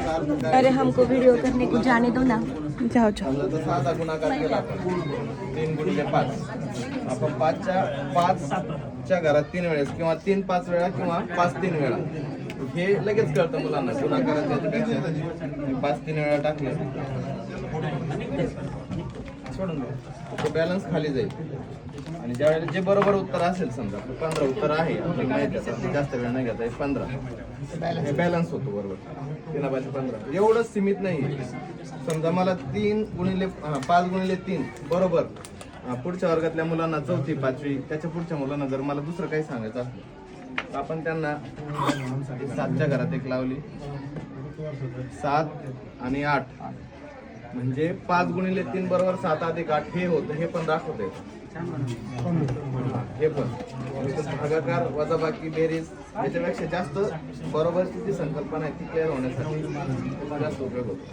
अरे हमको वीडियो करने को जाने दो ना. जाओ जाओ. समजा तर 6चा गुणाकार केला आपण 3 गुणिले 5. आपण 5च्या घरात 3 वेळेस किंवा 3 5 वेळा किंवा 5 3 वेळा हे लगेच कळतं मुलांना. गुणाकारात त्याच्यापेक्षा 5 3 वेळा टाकले सोडून ते बॅलन्स खाली जाईल. आणि ज्यावेळेला जे बरोबर उत्तर असेल, समजा 15 उत्तर आहे आपल्याला माहिती आहे, जास्त वेळ नाही घ्यायचा, 15 हे बॅलन्स होतो बरोबर. 3/15 एवढं सीमित नाही. समजा मला 5 गुणिले 3 बरोबर पुढच्या वर्गातल्या मुलांना 4थी 5वी त्याच्या पुढच्या मुलांना जर मला दुसरं काही सांगायचं असलं तर आपण त्यांना 7च्या घरात एक लावली, 7 आणि 8 म्हणजे 5 गुणिले 3 बरोबर 7 अधिक 8 हे होतं. हे पण दाखवते हे पण भागाकार वजाबाकी बेरीज याच्यापेक्षा जास्त बरोबर किती संकल्पना आहे ती क्लिअर होण्यासाठी जास्त उपयोग होतो.